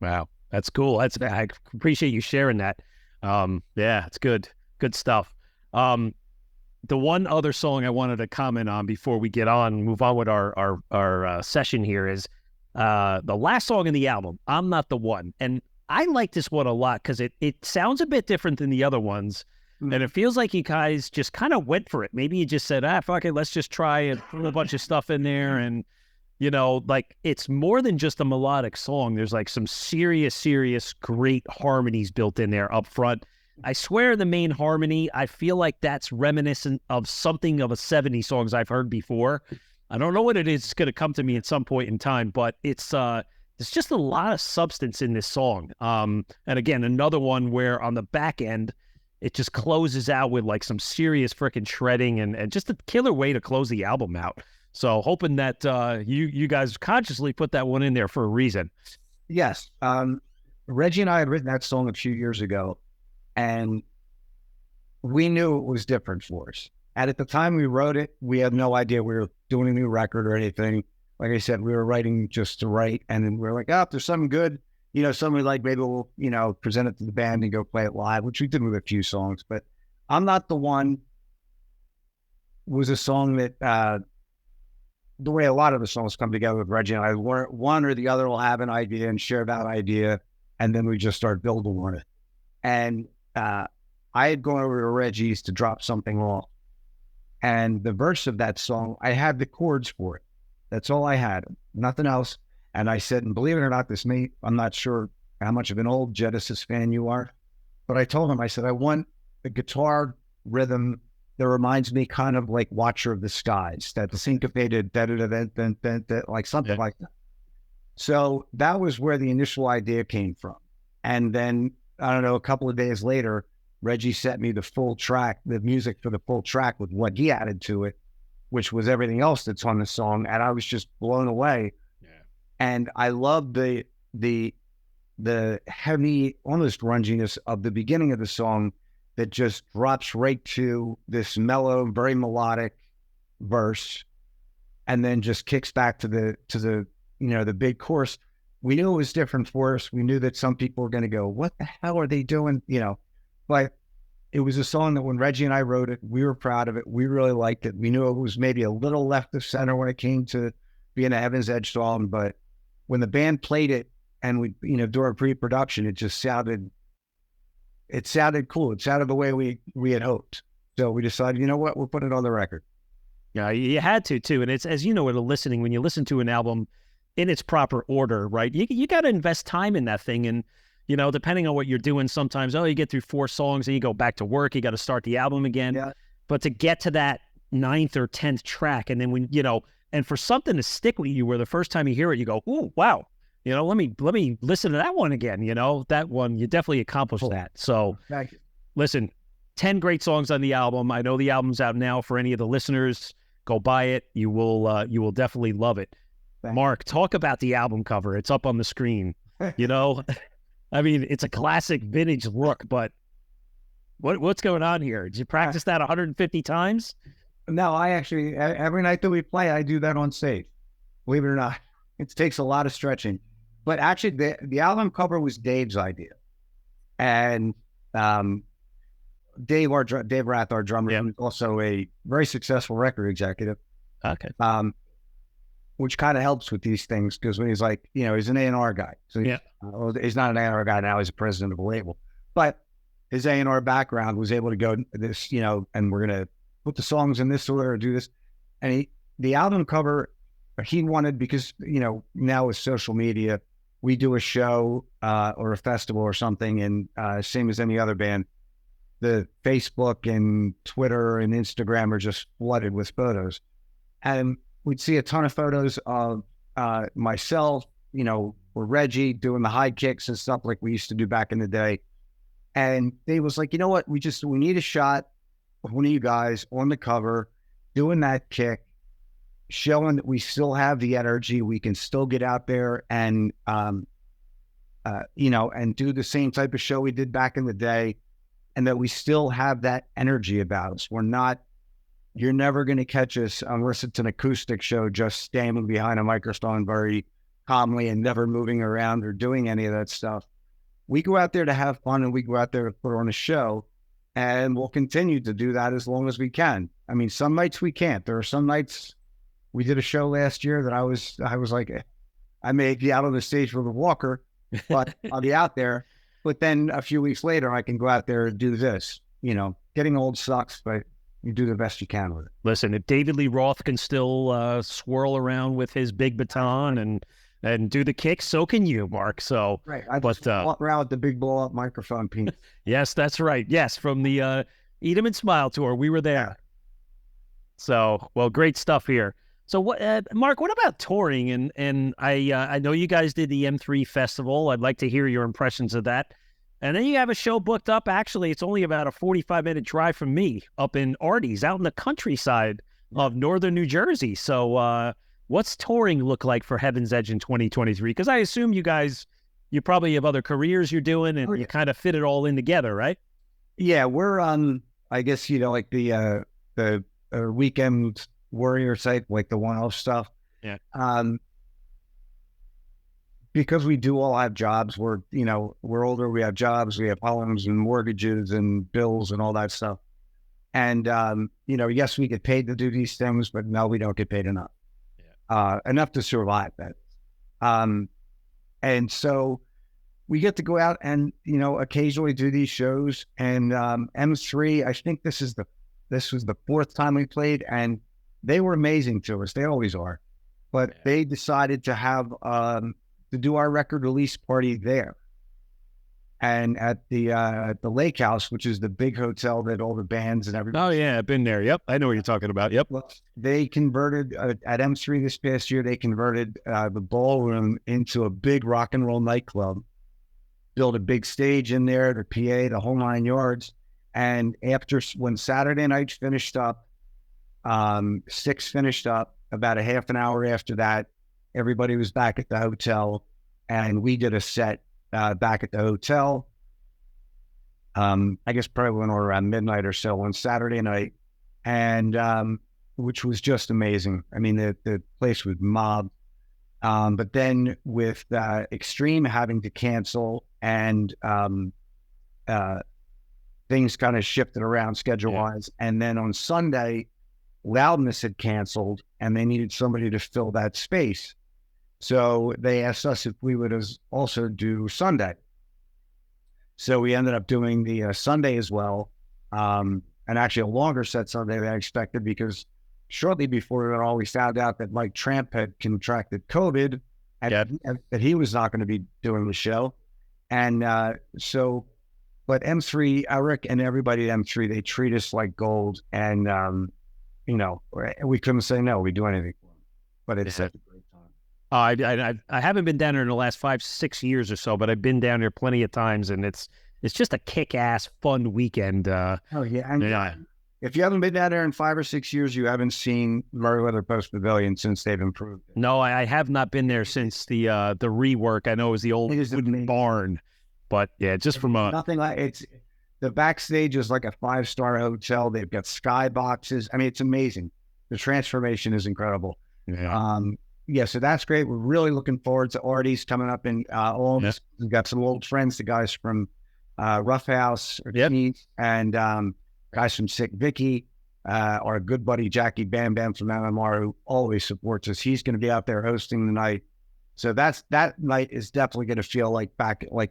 Wow. That's cool. I appreciate you sharing that. Yeah, it's good. Good stuff. The one other song I wanted to comment on before we move on with our session here is the last song in the album, I'm Not the One. And I like this one a lot because it sounds a bit different than the other ones. And it feels like you guys just kind of went for it. Maybe you just said, fuck it, let's just try and put a bunch of stuff in there. And, you know, like, it's more than just a melodic song. There's like some serious, great harmonies built in there up front. I swear the main harmony, I feel like that's reminiscent of something of a 70s songs I've heard before. I don't know what it is. It's going to come to me at some point in time, but it's there's just a lot of substance in this song. And again, another one where on the back end, it just closes out with like some serious freaking shredding and just a killer way to close the album out. So hoping that you guys consciously put that one in there for a reason. Yes. Reggie and I had written that song a few years ago, and we knew it was different for us. And at the time we wrote it, we had no idea we were doing a new record or anything. Like I said, we were writing just to write, and then we were like, oh, if there's something good, something like maybe we'll, present it to the band and go play it live, which we did with a few songs. But I'm Not the One was a song that, the way a lot of the songs come together with Reggie and I, one or the other will have an idea and share that idea, and then we just start building on it. And I had gone over to Reggie's to drop something off, and the verse of that song, I had the chords for it. That's all I had, nothing else. And I said, and believe it or not, I'm not sure how much of an old Genesis fan you are, but I told him, I said, I want a guitar rhythm that reminds me kind of like Watcher of the Skies, that syncopated, like something like that. So that was where the initial idea came from. And then, I don't know, a couple of days later, Reggie sent me the full track, the music for the full track with what he added to it, which was everything else that's on the song. And I was just blown away. Yeah. And I love the heavy, almost grunginess of the beginning of the song that just drops right to this mellow, very melodic verse, and then just kicks back to the the big chorus. We knew it was different for us. We knew that some people were going to go, what the hell are they doing? But it was a song that when Reggie and I wrote it, we were proud of it. We really liked it. We knew it was maybe a little left of center when it came to being a Heaven's Edge song, but when the band played it and we, during pre-production, it just sounded cool. It sounded the way we had hoped. So we decided, what, we'll put it on the record. Yeah, you had to too. And it's, as you know, when you listen to an album in its proper order, right? You got to invest time in that thing. And, depending on what you're doing, sometimes, you get through 4 songs and you go back to work, you got to start the album again. Yeah. But to get to that 9th or 10th track, and then when, and for something to stick with you where the first time you hear it, you go, ooh, wow. Let me listen to that one again. That one, you definitely accomplished that. So thank you. Listen, 10 great songs on the album. I know the album's out now for any of the listeners. Go buy it. You will definitely love it. Mark, talk about the album cover. It's up on the screen. I mean, it's a classic vintage look, but what's going on here? Did you practice that 150 times? No, I actually, every night that we play, I do that on stage. Believe it or not. It takes a lot of stretching. But actually, the album cover was Dave's idea. And Dave Rath, our drummer, who's also a very successful record executive. Okay. Which kind of helps with these things, because when he's like, he's an A&R guy. So he's not an A&R guy now, he's a president of a label. But his A&R background was able to go this, and we're going to put the songs in this order or do this. And the album cover, he wanted, because, now with social media, we do a show or a festival or something, and same as any other band, the Facebook and Twitter and Instagram are just flooded with photos. And we'd see a ton of photos of myself, or Reggie doing the high kicks and stuff like we used to do back in the day. And Dave was like, you know what? We need a shot of one of you guys on the cover doing that kick, showing that we still have the energy. We can still get out there and, and do the same type of show we did back in the day, and that we still have that energy about us. You're never going to catch us unless it's an acoustic show, just standing behind a microphone very calmly and never moving around or doing any of that stuff. We go out there to have fun, and we go out there to put on a show, and we'll continue to do that as long as we can. I mean, some nights we can't. There are some nights. We did a show last year that I was like, I may be out on the stage with a walker, but I'll be out there. But then a few weeks later, I can go out there and do this. Getting old sucks, but you do the best you can with it. Listen, if David Lee Roth can still swirl around with his big baton and do the kicks, so can you, Mark. So, right. I just walk around with the big blow up microphone piece. Yes, that's right. Yes, from the Eat 'em and Smile tour, we were there. So, well, great stuff here. So what, Mark? What about touring? And I know you guys did the M3 festival. I'd like to hear your impressions of that. And then you have a show booked up. Actually, it's only about a 45-minute drive from me, up in Artie's, out in the countryside of northern New Jersey. So, what's touring look like for Heaven's Edge in 2023? Because I assume you guys, you probably have other careers you're doing, and you kind of fit it all in together, right? Yeah, we're I guess like the weekend warrior site, like the one-off stuff. Yeah. Because we do all have jobs. We're older. We have jobs. We have homes and mortgages and bills and all that stuff. And yes, we get paid to do these things, but no, we don't get paid enough. Yeah. Enough to survive that. And so we get to go out and occasionally do these shows. And M3, I think this was the fourth time we played, and they were amazing to us. They always are. But they decided to have to do our record release party there, and at the Lake House, which is the big hotel that all the bands and everybody. Oh yeah, I've been there. Yep, I know what you're talking about. Yep. They converted at M3 this past year. They converted the ballroom into a big rock and roll nightclub. Built a big stage in there, the PA, the whole 9 yards. And when Saturday night finished up, 6 finished up, about a half an hour after that, everybody was back at the hotel, and we did a set back at the hotel. I guess probably went around midnight or so on Saturday night, and which was just amazing. I mean, the place was mobbed. But then with Extreme having to cancel and things kind of shifted around schedule-wise. Yeah. And then on Sunday, Loudness had canceled, and they needed somebody to fill that space. So they asked us if we would also do Sunday. So we ended up doing the Sunday as well, and actually a longer set Sunday than I expected, because shortly before it all, we found out that Mike Tramp had contracted COVID, and that he was not going to be doing the show. And but M3, Eric and everybody at M3, they treat us like gold, and we couldn't say no. We do anything for them. But it's such a great time. I haven't been down there in the last 5-6 years or so, but I've been down there plenty of times, and it's just a kick-ass fun weekend. Oh yeah, and if you haven't been down there in 5 or 6 years, you haven't seen Meriwether Post Pavilion since they've improved it. No, I have not been there since the rework. I know it was the old wooden barn, but yeah, just from nothing like it's. The backstage is like a 5-star hotel. They've got sky boxes. I mean, it's amazing. The transformation is incredible. Yeah. So that's great. We're really looking forward to Artie's coming up in August. Yeah. We've got some old friends, the guys from Rough House, and guys from Sick Vicky, our good buddy Jackie Bam Bam from MMR, who always supports us. He's going to be out there hosting the night. So that night is definitely going to feel like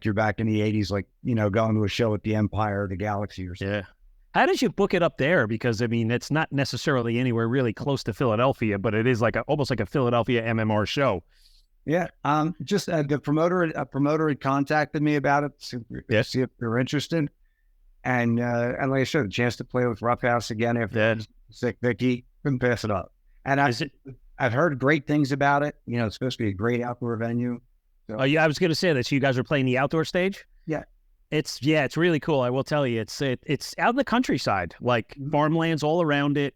you're back in the 80s, like, going to a show at the Empire or the Galaxy or something. Yeah. How did you book it up there? Because, I mean, it's not necessarily anywhere really close to Philadelphia, but it is almost like a Philadelphia MMR show. Yeah. Just the promoter had contacted me about it to see if they're interested. And like I said, a chance to play with Rough House again after Sick Vicky, couldn't pass it up. And I've heard great things about it. It's supposed to be a great outdoor venue. So. Oh yeah, I was going to say that. So you guys are playing the outdoor stage? Yeah. It's really cool. I will tell you, it's out in the countryside, like farmlands all around it,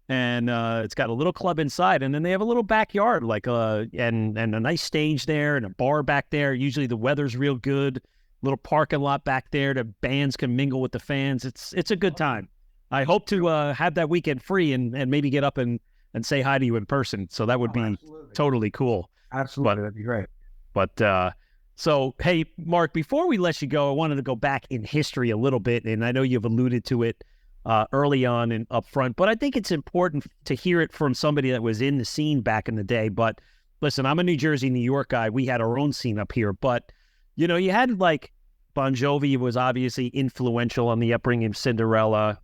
and it's got a little club inside, and then they have a little backyard, and a nice stage there, and a bar back there. Usually the weather's real good. Little parking lot back there. The bands can mingle with the fans. It's a good time. I hope to have that weekend free and maybe get up and say hi to you in person. So that would be totally cool. Absolutely. That'd be great. But so, hey, Mark, before we let you go, I wanted to go back in history a little bit. And I know you've alluded to it early on and up front, but I think it's important to hear it from somebody that was in the scene back in the day. But listen, I'm a New Jersey, New York guy. We had our own scene up here, but you had like Bon Jovi was obviously influential on the upbringing of Cinderella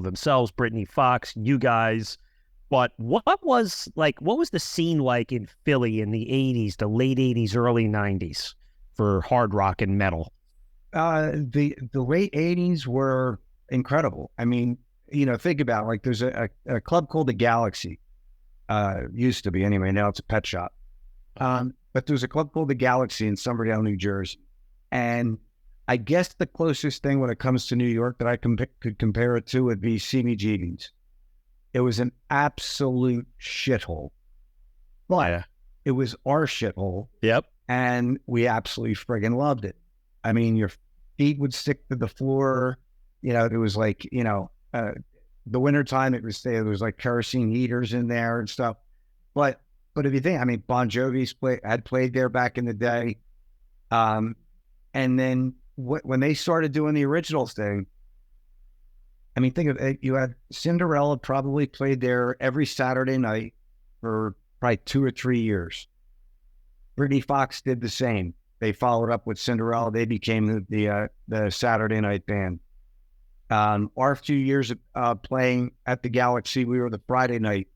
themselves, Brittany Fox, you guys. But what was the scene like in Philly in the 80s, the late 80s, early 90s for hard rock and metal? The late 80s were incredible. I mean, think about it, like there's a club called the Galaxy, Used to be anyway. Now it's a pet shop. But there's a club called the Galaxy in Somerdale, New Jersey. And I guess the closest thing when it comes to New York that I could compare it to would be CBGB's. It was an absolute shithole. But it was our shithole. Yep. And we absolutely friggin' loved it. I mean, your feet would stick to the floor. It was like, the wintertime, it was like kerosene heaters in there and stuff. But if you think, I mean, Bon Jovi's had played there back in the day. And then when they started doing the originals thing, I mean, think of it, you had Cinderella probably played there every Saturday night for probably 2 or 3 years. Brittany Fox did the same. They followed up with Cinderella. They became the Saturday night band. Our few years playing at the Galaxy, we were the Friday night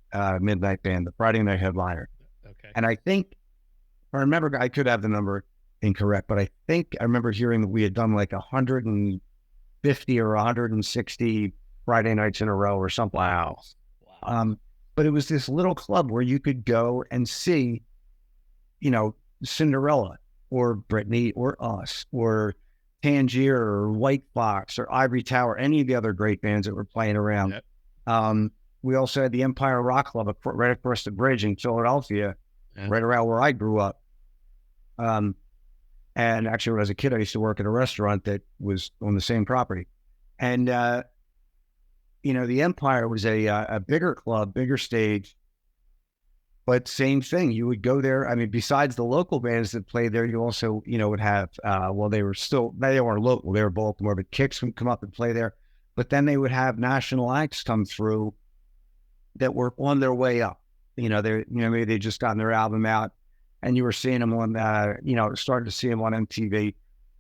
midnight band, the Friday night headliner. Okay. And I think, I remember, I could have the number incorrect, but I think I remember hearing that we had done like 150 or 160 Friday nights in a row or something. Wow. But it was this little club where you could go and see, Cinderella or Britney or us or Tangier or White Fox or Ivory Tower, any of the other great bands that were playing around. Yep. We also had the Empire Rock Club right across the bridge in Philadelphia, right around where I grew up. And actually, when I was a kid, I used to work at a restaurant that was on the same property. And, the Empire was a bigger club, bigger stage, but same thing. You would go there. I mean, besides the local bands that played there, you also, would have, they weren't local, they were Baltimore, but Kicks would come up and play there. But then they would have national acts come through that were on their way up. Maybe they just gotten their album out, and you were seeing them on, starting to see them on MTV,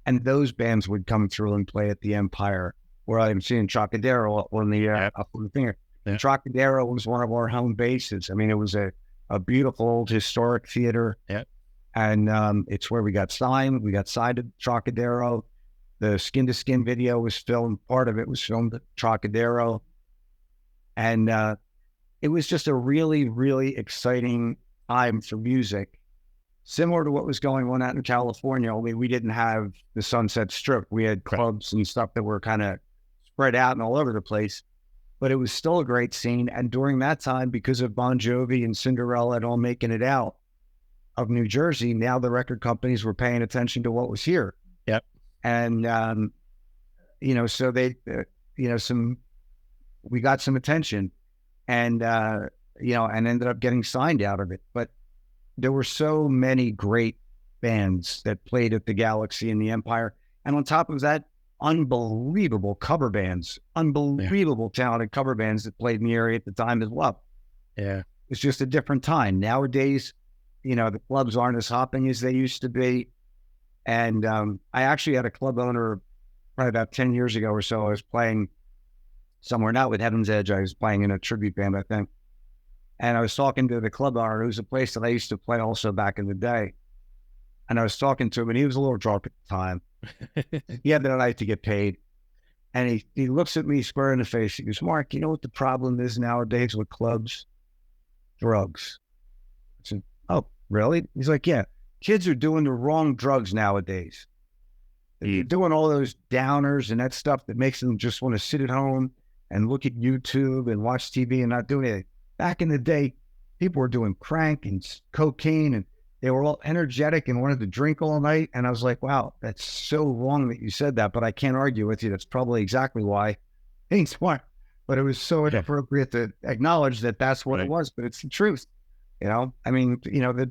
and those bands would come through and play at the Empire, where I'm seeing Trocadero on the up on the finger. Yeah. Trocadero was one of our home bases. I mean, it was a beautiful old historic theater. Yeah. And it's where we got signed. We got signed at Trocadero. The Skin to Skin video was filmed. Part of it was filmed at Trocadero. And it was just a really, really exciting time for music. Similar to what was going on out in California, only we didn't have the Sunset Strip. We had clubs and stuff that were kind of spread out and all over the place. But it was still a great scene. And during that time, because of Bon Jovi and Cinderella and all making it out of New Jersey, now the record companies were paying attention to what was here. Yep. And, so they, we got some attention and, and ended up getting signed out of it. But there were so many great bands that played at the Galaxy and the Empire. And on top of that, unbelievable cover bands, talented cover bands that played in the area at the time as well. Yeah. It's just a different time. Nowadays, the clubs aren't as hopping as they used to be. And I actually had a club owner probably about 10 years ago or so. I was playing somewhere, not with Heaven's Edge. I was playing in a tribute band, I think. And I was talking to the club owner. It was a place that I used to play also back in the day. And I was talking to him, and he was a little drunk at the time. He had the night to get paid. And he looks at me square in the face. He goes, "Mark, you know what the problem is nowadays with clubs? Drugs." I said, "Oh, really?" He's like, "Yeah, kids are doing the wrong drugs nowadays. They're doing all those downers and that stuff that makes them just want to sit at home and look at YouTube and watch TV and not do anything. Back in the day, people were doing crank and cocaine, and they were all energetic and wanted to drink all night." And I was like, wow, that's so wrong that you said that, but I can't argue with you. That's probably exactly why. Ain't smart. But it was so inappropriate to acknowledge that that's what it was, but it's the truth. I mean, the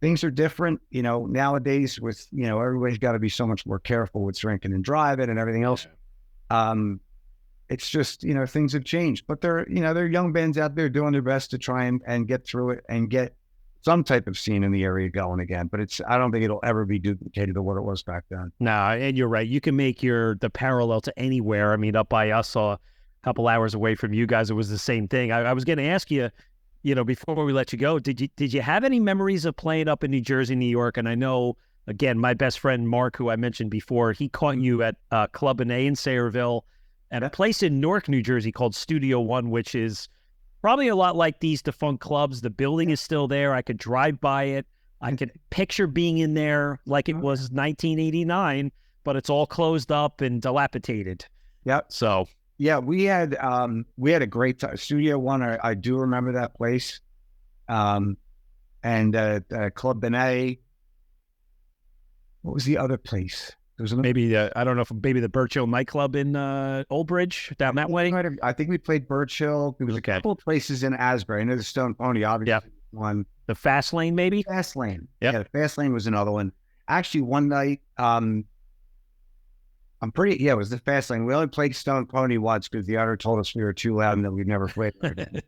things are different, nowadays with, everybody's got to be so much more careful with drinking and driving and everything else. It's just, things have changed, but there are young bands out there doing their best to try and get through it and get some type of scene in the area going again. But I don't think it'll ever be duplicated to what it was back then. No, and you're right. You can make the parallel to anywhere. I mean, up by us, a couple hours away from you guys, it was the same thing. I was going to ask you, before we let you go, did you have any memories of playing up in New Jersey, New York? And I know, again, my best friend Mark, who I mentioned before, he caught you at Club N A in Sayreville, and a place in Newark, New Jersey called Studio One, which is probably a lot like these defunct clubs. The building is still there. I could drive by it. I could picture being in there like it was 1989, but it's all closed up and dilapidated. Yep. So yeah, we had a great time. Studio One, I do remember that place. And Club Benet. What was the other place? There was maybe I don't know if maybe the Birch Hill nightclub in Old Bridge down that way. I think we played Birch Hill. There was a couple of places in Asbury. I know the Stone Pony, obviously. One. The Fast Lane, maybe? Fast Lane. Yep. Yeah, the Fast Lane was another one. Actually, one night, it was the Fast Lane. We only played Stone Pony once because the owner told us we were too loud and that we'd never played there again.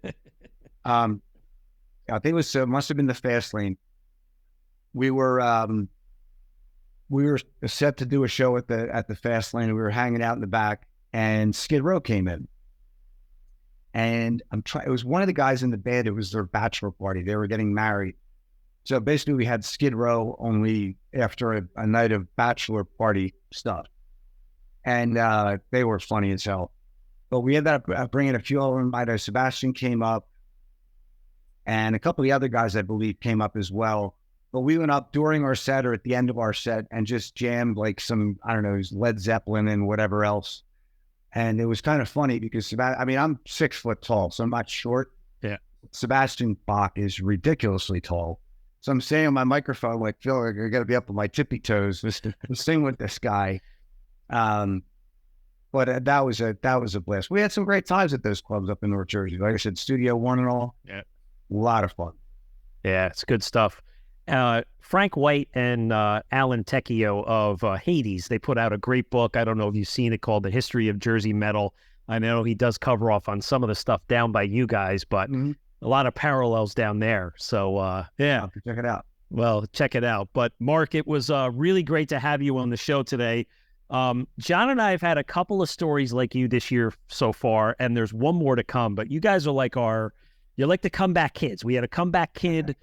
I think it must have been the Fast Lane. We were set to do a show at the Fast Lane, and we were hanging out in the back, and Skid Row came in. And it was one of the guys in the band. It was their bachelor party. They were getting married. So basically we had Skid Row only after a night of bachelor party stuff. And they were funny as hell. But we ended up bringing a few of them. I know Sebastian came up, and a couple of the other guys, I believe, came up as well. But we went up during our set or at the end of our set and just jammed like some, I don't know, Led Zeppelin and whatever else. And it was kind of funny because, I'm 6 foot tall, so I'm not short. Yeah. Sebastian Bach is ridiculously tall. So I'm saying on my microphone, like, Phil, I got to be up on my tippy toes to sing with this guy. But that was a blast. We had some great times at those clubs up in North Jersey. Like I said, Studio One and all. Yeah. A lot of fun. Yeah, it's good stuff. Frank White and Alan Tecchio of Hades, they put out a great book. I don't know if you've seen it, called The History of Jersey Metal. I know he does cover off on some of the stuff down by you guys, but a lot of parallels down there. So, yeah. Check it out. Well, check it out. But, Mark, it was really great to have you on the show today. John and I have had a couple of stories like you this year so far, and there's one more to come. But you guys are like you're like the comeback kids. We had a comeback kid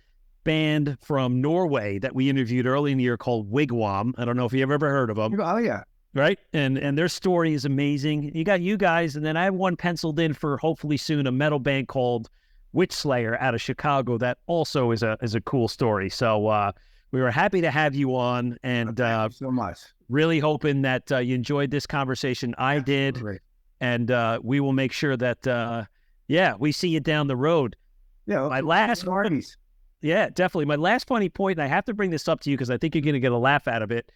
band from Norway that we interviewed early in the year called Wigwam. I don't know if you've ever heard of them. Oh, yeah. Right? And their story is amazing. You got you guys, and then I have one penciled in for hopefully soon, a metal band called Witch Slayer out of Chicago that also is a cool story. So we were happy to have you on, and thank you so much. Really hoping that you enjoyed this conversation. I did. Great. And we will make sure that, we see you down the road. Yeah. My last parties. Yeah, definitely. My last funny point, and I have to bring this up to you because I think you're going to get a laugh out of it.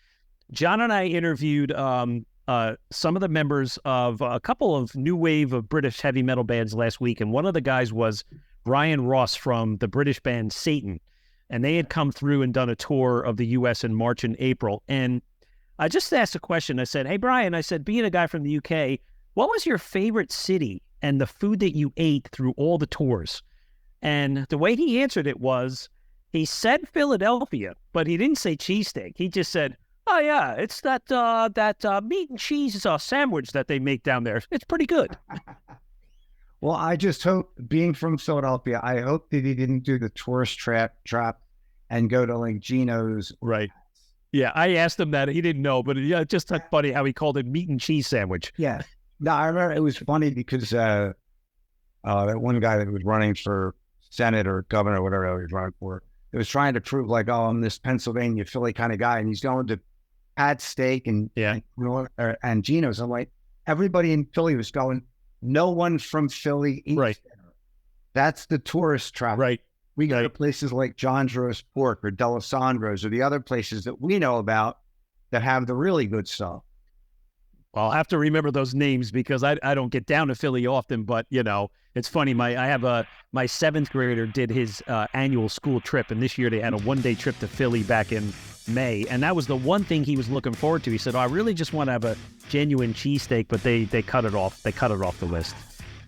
John and I interviewed some of the members of a couple of new wave of British heavy metal bands last week, and one of the guys was Brian Ross from the British band Satan, and they had come through and done a tour of the U.S. in March and April. And I just asked a question. I said, hey, Brian, I said, being a guy from the UK, what was your favorite city and the food that you ate through all the tours? And the way he answered it was, he said Philadelphia, but he didn't say cheesesteak. He just said, oh, yeah, it's that meat and cheese sandwich that they make down there. It's pretty good. Well, I just hope, being from Philadelphia, I hope that he didn't do the tourist trap and go to like Gino's. Right. Yeah, I asked him that. He didn't know, but yeah, just funny how he called it meat and cheese sandwich. Yeah. No, I remember it was funny because that one guy that was running for Senate or governor or whatever he was running for, it was trying to prove like, oh, I'm this Pennsylvania Philly kind of guy, and he's going to Pat's Steak and Gino's. I'm like, everybody in Philly was going, no one from Philly eats right dinner. That's the tourist trap. Right. We go to places like John's Roast Pork or Delisandro's or the other places that we know about that have the really good stuff. I'll have to remember those names because I don't get down to Philly often, but it's funny. My seventh grader did his annual school trip, and this year they had a one-day trip to Philly back in May, and that was the one thing he was looking forward to. He said, I really just want to have a genuine cheesesteak, but they cut it off. They cut it off the list.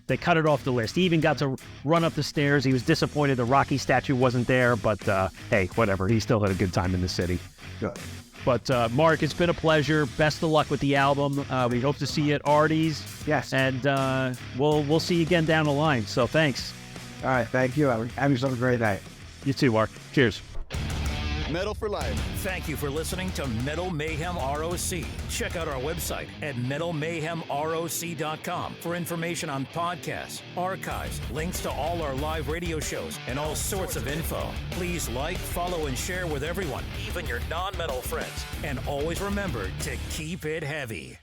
They cut it off the list. He even got to run up the stairs. He was disappointed the Rocky statue wasn't there, but hey, whatever. He still had a good time in the city. Good. But Mark, it's been a pleasure. Best of luck with the album. We hope to see you at Artie's. Yes. And we'll see you again down the line. So thanks. All right. Thank you. Have yourself a great night. You too, Mark. Cheers. Metal for life. Thank you for listening to Metal Mayhem ROC. Check out our website at metalmayhemroc.com for information on podcasts, archives, links to all our live radio shows, and all sorts of info. Please like, follow, and share with everyone, even your non-metal friends. And always remember to keep it heavy.